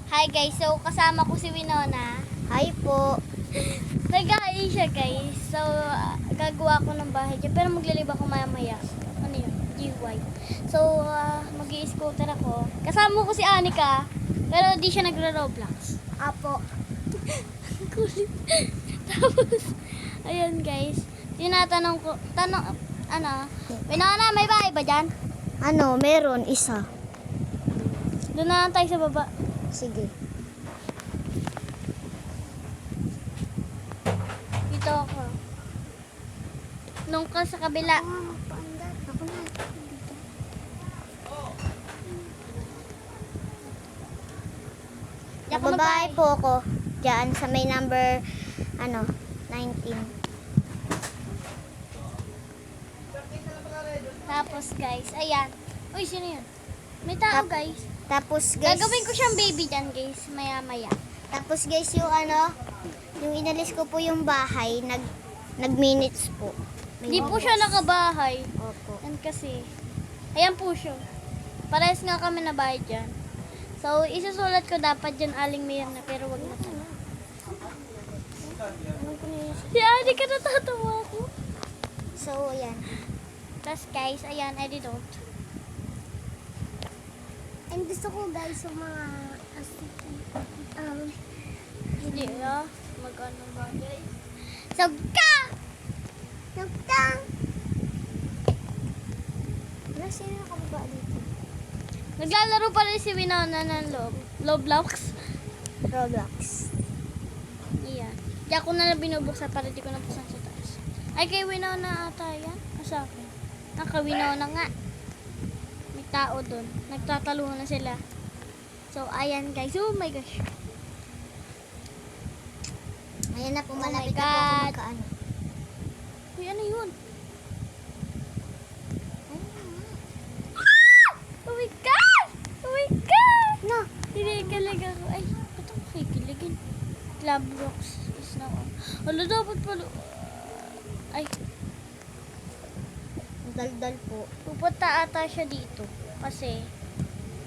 Hi guys, so kasama ko si Winona. Hi po. Nag-aayin siya guys. So, gagawa ko ng bahay dyan. Pero maglalib ako maya-maya. Ano yun? GY. So, mag-i-scooter ako. Kasama ko si Anika. Pero di siya nagro-Roblox. Apo. Kulit. Tapos, ayun guys. Tinatanong ko, Winona, may bahay ba dyan? Ano, meron isa. Doon na lang tayo sa baba. Sige. Dito ako. Nung ka sa kabila. Magpaandar. Ako na. Diyan ako Babae magbahay. po ako. Diyan sa may number, 19. Tapos guys, ayan. Uy, sino yun? May tao guys. Tapos guys, Gagawin ko siyang baby dyan guys, maya-maya. tapos guys yung inalis ko po yung bahay, nag-minutes po. May Hindi po oras. siya nakabahay. Opo. Yan kasi. Ayan po siya. Parehas nga kami na bahay dyan. So, isusulat ko dapat dyan aling mayor na, pero wag na sana. Si Adi ka natatawa ko. So, ayan. Tapos guys, ayan, I don't. And gusto ko guys yung mga Hindi mag-ano ba guys? So, ka! Nagtang! Wala sino nakababa dito? Naglalaro pa rin si Winona ng Roblox. Roblox. Iyan. Diyan ko na lang binubuksan para di ko na buksan sa taas. Ay, kay Winona ata yan. O sa akin. Kay Winona nga. May tao doon. Nagtatalungan na sila. So, ayan guys. Oh my gosh. Ayan na po, Oh my malapit na po God. ako magkaano. Uy, ano yun? Oh my God! Oh my God! No. Kinikilig ako. Ay, ba't ako kikiligin? Roblox is now on. Hala, dapat pala. Ay, Ang daldal po. pupunta ata siya dito. Kasi,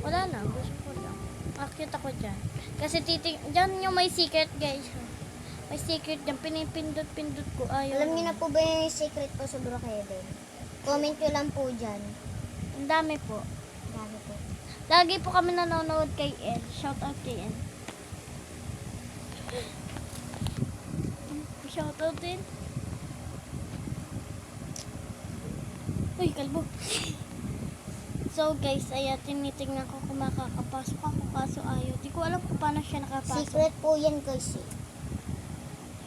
wala na. Gusto ko lang. Akit ako dyan. Kasi dyan yung may secret guys. May secret dyan. Pinipindot-pindot ko. Ayaw. Alam niyo na po ba yung secret ko sa Brookhaven? Comment nyo lang po dyan. Ang dami po. Dami po. Lagi po kami nanonood kay El. Shout out kay El. Shout out din. Uy, kalbo. So guys, ayan, tinitingnan ko kung makakapasok ako kaso ayaw. Di ko alam kung paano siya nakapasok. Secret po yan guys.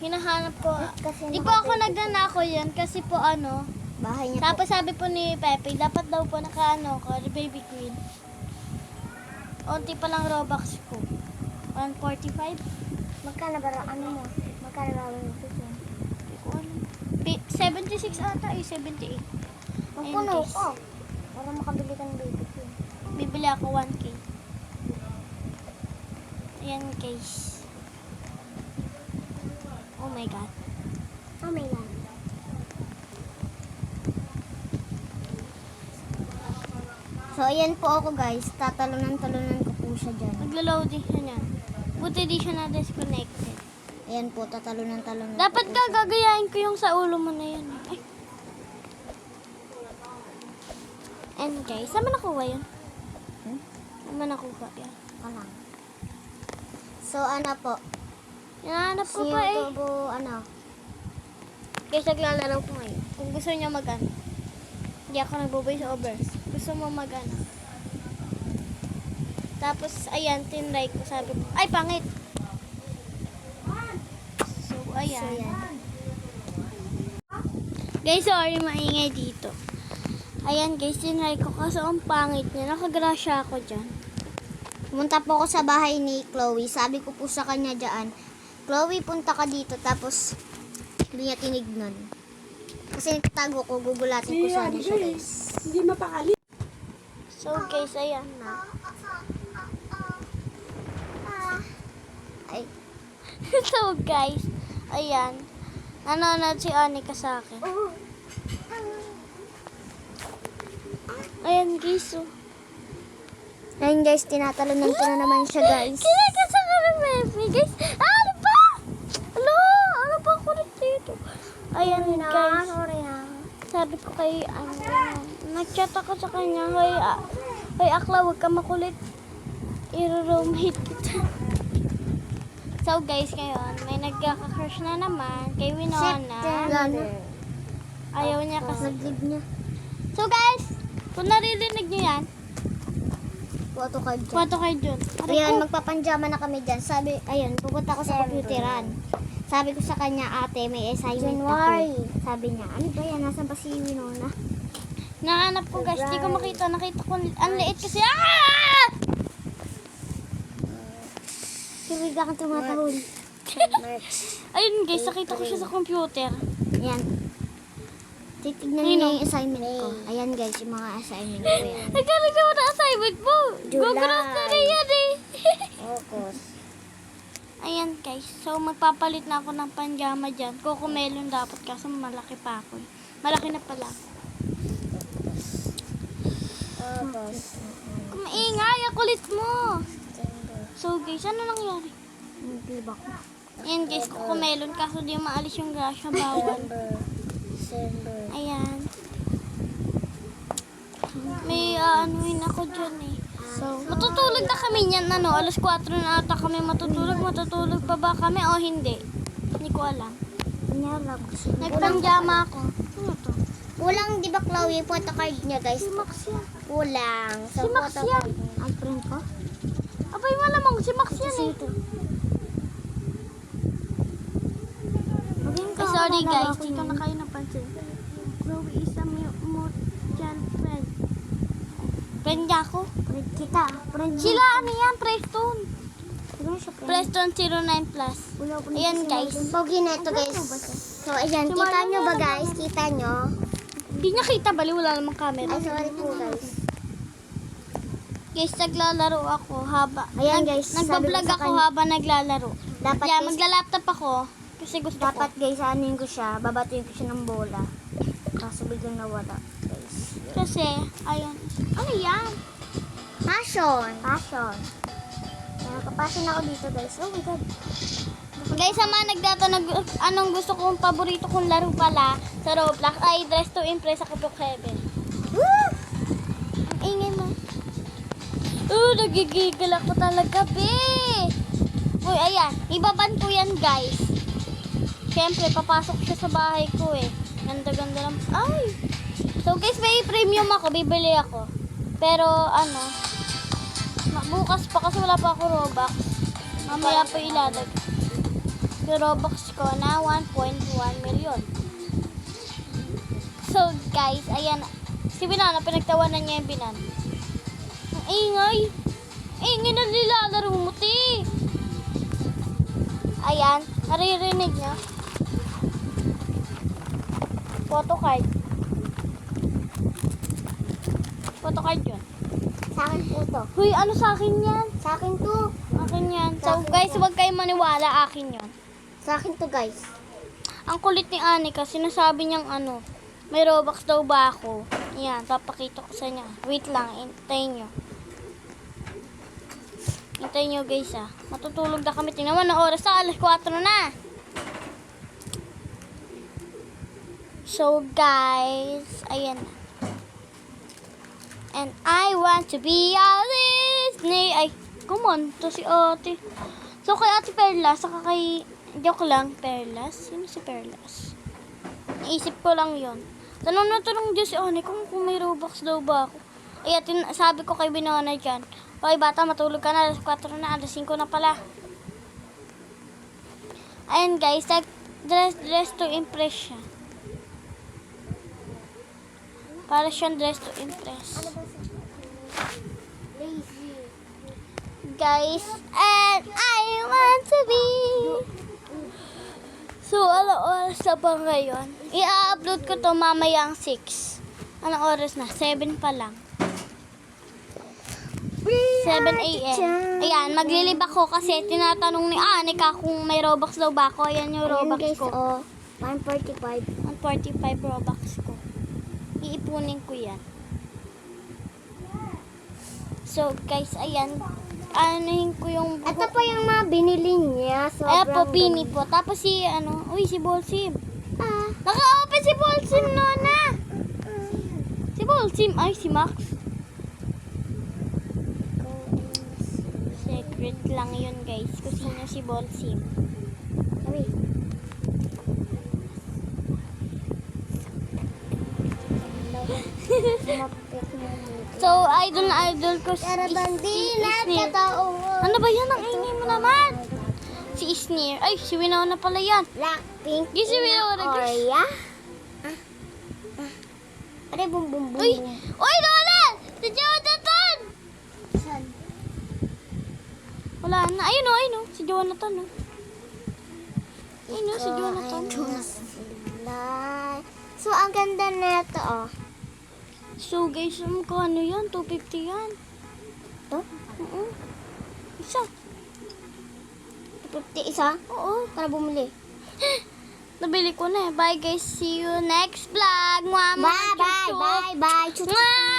Hinahanap ko. Kasi Di po ako nagnanako yan kasi po ano. Bahay niya Tapos sabi po ni Pepe, dapat daw po nakaano ko, baby queen. Unti pa lang Robux ko. 145. Magkano ba ano mo? Magkano ba mo ito? Hindi ko alam. 76 ata eh, 78. Magpuno guys. ko. Para makabili ka ng baby ko. Bibili ako 1K. Ayan guys. Oh my God. Oh my God. So, ayan po ako guys. Tatalunan ko po siya dyan. Naglo-loading siya niyan. Buti di siya na-disconnected. Ayan po, tatalunan Dapat ka gagayahin ko yung sa ulo mo na yan. Ay. And guys, saan mo nakuha yun? Saan mo nakuha yan? lang. So, ano po? Hinahanap ko Si pa eh. YouTube, ano? Guys, naglalaro ko ngayon. Kung gusto niya mag-ano. Hindi ako nag-voice overs. Gusto mo mag-ano. Tapos, ayan, tinry ko. Sabi ko, ay, pangit. So, ayan. So, yan. Guys, sorry, maingay dito. Ayan, guys, tinry ko. Kaso, ang pangit niya. Nakagrasya ako dyan. Pumunta po ako sa bahay ni Chloe. Sabi ko po sa kanya dyan, Chloe, punta ka dito. Tapos, hindi niya tinignan. Kasi nagtago ko, gugulatin ko sana siya, guys. Hindi mapakali. So, guys, ayan na. Ay, So, guys, ayan. Nanonood si Anika sa akin. Ayan, guys, oh. Ayun guys, tinatalunan ko na naman siya guys. Kinikas Bebe, guys. Ano ba? Ano ba kulit dito? Ayan, guys. Sabi ko kay, nag-chat ako sa kanya, Hoy, Akla, huwag ka makulit. I-roomhit kita. So, guys, ngayon, may nagkaka-crush na naman kay Winona. Ayaw niya kasi. Nag-live niya. So, guys, kung naririnig niyo yan, Photo card dyan. photo kayo dyan. Ayan, magpapanjama na kami dyan. Sabi, ayun, pupunta ako sa computeran. Sabi ko sa kanya, ate, may assignment ako. Sabi niya, ano ba yan? Nasaan ba si Winona? Nahanap ko, guys. Di ko makita. Nakita ko, ang liit kasi. Kaya kang tumatahol. Ayun, guys, nakita ko siya sa computer. Ayan. Titignan niyo yung assignment ko. Ayan guys, yung mga assignment ko yan. Nagkaroon ako na assignment mo. July. Go-grocery yan eh. Focus. Ayan, guys. So, magpapalit na ako ng panjama dyan. Cocomelon dapat kasi malaki pa ako. Malaki na pala. Focus. Kumaingay, ang kulit mo. So, guys, ano nangyari? Nag-live ako. Ayan, guys, cocomelon. Kaso di maalis yung grasya bawal. Ayan. May anuin ako dyan eh. So, Matutulog na kami niyan, alas 4 na ata kami matutulog. Matutulog pa ba kami o hindi? Hindi ko alam. kunyala ko. Nagpanjama ako. Ano to? Kulang, di ba Chloe, photocard niya guys? Si Max yan. Kulang. Si Max yan. Ang friend ko? Abay, malamang si Max yan eh. Ay, sorry guys, dito na kayo napansin. Chloe is a mutual friend. Friend niya ako? Friend kita. Friend Sila, ano yan? Preston. Ano siya friend? Preston 09 plus. Ayan guys. Pogi na ito guys. So ayan, kita nyo ba guys? Kita nyo? Hindi niya kita, bali wala namang camera. Ay, sorry po guys. Guys, naglalaro ako haba. Ayan, guys, Nagbablog sabi ko sa ako kanya- haba naglalaro. Dapat Kaya guys, magla-laptop ako. Kasi gusto dapat ko. guys, anuin ko siya. Babatuin ko siya ng bola. Kaso biglang nawala. Guys. Kasi, ayun. Ano yan? Passion. Passion. Nakapassion ako dito guys. Oh my god. Guys, sa mga nagtatanong anong gusto kong paborito kong laro pala sa Roblox ay Dress to Impress sa Kapok Heaven. Woo! Ang ingay mo. Nagigigil ako talaga, be. Uy, ayan. Ibaban ko yan, guys. Siyempre, papasok siya sa bahay ko eh. Ganda-ganda lang. Ay! So, guys, may premium ako. Bibili ako. Pero, bukas pa kasi wala pa ako Robux. Mamaya pa ilalag. Yung Robux ko na 1.1 million. So, guys, ayan. Si Binana, pinagtawanan niya yung Binan. Ang ingay. Ingay na nilalaro mo, ti. Ayan, naririnig niya. Photocard. Photocard yun. Sa akin po to. Huy, ano sa akin yan? Sa akin to. Akin yan. Sa So, akin guys, yan. huwag kayong maniwala. Akin yun. Sa akin to guys. Ang kulit ni Anika, sinasabi niyang may Robux daw ba ako? Yan, papakita ko sa niya. Wait lang, hintayin nyo. Hintayin nyo guys Matutulog na kami. Tingnan mo na oras alas 4 na. So guys, ayan na. And I want to be a Disney. Ay, come on, to si ate. So kay ate Perlas, saka kay, joke lang, Perlas. Sino si Perlas? Naisip ko lang yon. Tanong na tanong dyan si Ani kung may Robux daw ba ako. Ay, sabi ko kay Binona dyan. Okay, bata, matulog ka na. Alas 4 na, alas 5 na pala. Ayan guys, dress to impress siya. Para siyang dress to impress. Lazy. Guys, and I want to be. So, anong oras na ba ngayon? I-upload ko to mamayang 6. Anong oras na? 7 pa lang. 7 a.m. Ayan, maglilib ako kasi tinatanong ni Anika kung may Robux daw ba ako. Ayan yung Robux Ayan guys, ko. oh. 145. 145 Robux ko. Iipunin ko yan. So, guys, ayan. Anuhin ko yung Ito po yung mga binili niya. Ayan po, Pini po. Tapos si, uy, si Bolsim. Ah. Naka-open si Bolsim, Nona. Si Bolsim, ay, si Max. Secret lang yun, guys. Kung sino si Bolsim. Sabi. So, idol na idol ko si Isnir. Ano ba yan? Ang ingay mo naman. Si Isnir. Ay, si Winona pala yan. Blackpink. Di si Winona, guys. Orya. Are, bum bum bum. Uy! Uy, Lola! Si Jonathan! Saan? Wala na. Ayun o, ayun o. Si Jonathan o. Ayun o, si Jonathan. So, ang ganda na ito, oh. So, guys, magkano yan? 250 yan. Ito? Oo. Isa. 50 isa? Oo. Para bumili. Nabili ko na eh. Bye, guys. See you next vlog. Mwah, mwah, Bye, bye, chup, chup. bye, bye. Chup, chup. Mwah!